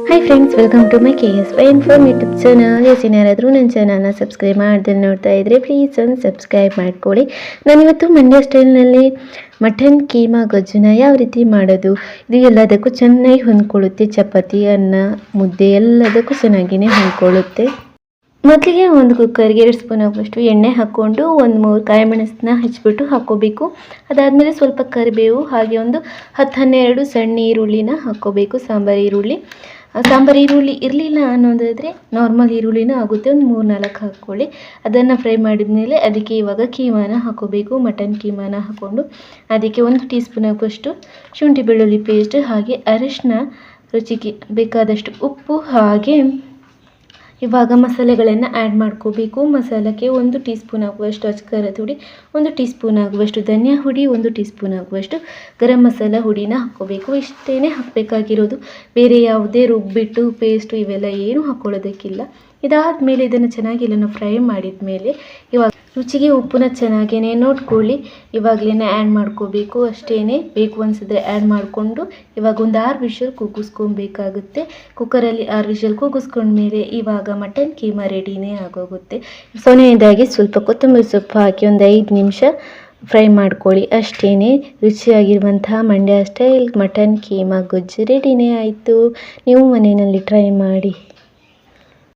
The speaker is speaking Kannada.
Hi friends, welcome to my KSY inform YouTube channel. ಯಾರಾದರೂ ನನ್ನ ಚಾನಲ್ನ ಸಬ್ಸ್ಕ್ರೈಬ್ ಮಾಡ್ದೆ ನೋಡ್ತಾ ಇದ್ದರೆ ಪ್ಲೀಸ್ ಒಂದು ಸಬ್ಸ್ಕ್ರೈಬ್ ಮಾಡ್ಕೊಳ್ಳಿ. ನಾನಿವತ್ತು ಮಂಡ್ಯ ಸ್ಟೈಲ್ನಲ್ಲಿ ಮಟನ್ ಕೀಮಾ ಗೊಜ್ಜುನ ಯಾವ ರೀತಿ ಮಾಡೋದು, ಇದು ಎಲ್ಲದಕ್ಕೂ ಚೆನ್ನಾಗಿ ಹೊಂದ್ಕೊಳ್ಳುತ್ತೆ. ಚಪಾತಿ, ಅನ್ನ, ಮುದ್ದೆ ಎಲ್ಲದಕ್ಕೂ ಚೆನ್ನಾಗಿಯೇ ಹೊಂದ್ಕೊಳ್ಳುತ್ತೆ. ಮೊದಲಿಗೆ ಒಂದು ಕುಕ್ಕರ್ಗೆ 2 ಸ್ಪೂನ್ ಆಗುವಷ್ಟು ಎಣ್ಣೆ ಹಾಕ್ಕೊಂಡು 1-3 ಕಾಯಿ ಮೆಣಸನ್ನ ಹಚ್ಬಿಟ್ಟು ಹಾಕ್ಕೋಬೇಕು. ಅದಾದಮೇಲೆ ಸ್ವಲ್ಪ ಕರಿಬೇವು, ಹಾಗೆ ಒಂದು 10-12 ಸಣ್ಣ ಈರುಳ್ಳಿನ ಹಾಕ್ಕೋಬೇಕು. ಸಾಂಬಾರು ಈರುಳ್ಳಿ ಇರಲಿಲ್ಲ ಅನ್ನೋದಾದರೆ ನಾರ್ಮಲ್ ಈರುಳ್ಳಿನ ಆಗುತ್ತೆ, ಒಂದು 3-4 ಹಾಕ್ಕೊಳ್ಳಿ. ಅದನ್ನು ಫ್ರೈ ಮಾಡಿದ ಮೇಲೆ ಅದಕ್ಕೆ ಇವಾಗ ಕೀಮಾನ ಹಾಕ್ಕೋಬೇಕು. ಮಟನ್ ಕೀಮಾನ ಹಾಕ್ಕೊಂಡು ಅದಕ್ಕೆ 1 ಟೀ ಸ್ಪೂನ್ ಆಗುವಷ್ಟು ಶುಂಠಿ ಬೆಳ್ಳುಳ್ಳಿ ಪೇಸ್ಟ್, ಹಾಗೆ ಅರಿಶಿನ, ರುಚಿಗೆ ಬೇಕಾದಷ್ಟು ಉಪ್ಪು, ಹಾಗೆ ಇವಾಗ ಮಸಾಲೆಗಳನ್ನು ಆ್ಯಡ್ ಮಾಡ್ಕೋಬೇಕು. ಮಸಾಲಕ್ಕೆ 1 ಟೀ ಸ್ಪೂನ್ ಆಗುವಷ್ಟು ಅಚ್ಕಾರದ ಹುಡಿ, 1 ಟೀ ಸ್ಪೂನ್ ಆಗುವಷ್ಟು ಧನಿಯಾ ಹುಡಿ, 1 ಟೀ ಸ್ಪೂನ್ ಆಗುವಷ್ಟು ಗರಂ ಮಸಾಲ ಹುಡಿನ ಹಾಕ್ಕೋಬೇಕು. ಇಷ್ಟೇ ಹಾಕಬೇಕಾಗಿರೋದು, ಬೇರೆ ಯಾವುದೇ ರುಬ್ಬಿಟ್ಟು ಪೇಸ್ಟು ಇವೆಲ್ಲ ಏನು ಹಾಕ್ಕೊಳ್ಳೋದಕ್ಕಿಲ್ಲ. ಇದಾದ ಮೇಲೆ ಇದನ್ನು ಚೆನ್ನಾಗಿ ಎಲ್ಲನೂ ಫ್ರೈ ಮಾಡಿದ ಮೇಲೆ ಇವಾಗ ರುಚಿಗೆ ಉಪ್ಪನ್ನ ಚೆನ್ನಾಗೇ ನೋಡ್ಕೊಳ್ಳಿ. ಇವಾಗಲೇ ಆ್ಯಡ್ ಮಾಡ್ಕೋಬೇಕು. ಅಷ್ಟೇ, ಬೇಕು ಅನಿಸಿದ್ರೆ ಆ್ಯಡ್ ಮಾಡಿಕೊಂಡು ಇವಾಗ ಒಂದು 6 ವಿಷಲ್ ಕೂಗಿಸ್ಕೊಬೇಕಾಗುತ್ತೆ. ಕುಕ್ಕರಲ್ಲಿ 6 ವಿಷಲ್ ಕೂಗಿಸ್ಕೊಂಡ್ಮೇಲೆ ಇವಾಗ ಮಟನ್ ಕೀಮಾ ರೆಡಿನೇ ಆಗೋಗುತ್ತೆ. ಕೊನೆಯದಾಗಿ ಸ್ವಲ್ಪ ಕೊತ್ತಂಬರಿ ಸೊಪ್ಪು ಹಾಕಿ ಒಂದು 5 ನಿಮಿಷ ಫ್ರೈ ಮಾಡ್ಕೊಳ್ಳಿ. ಅಷ್ಟೇ, ರುಚಿಯಾಗಿರುವಂತಹ ಮಂಡ್ಯ ಸ್ಟೈಲ್ ಮಟನ್ ಕೀಮಾ ಗೊಜ್ಜು ರೆಡಿನೇ ಆಯಿತು. ನೀವು ಮನೆಯಲ್ಲಿ ಟ್ರೈ ಮಾಡಿ.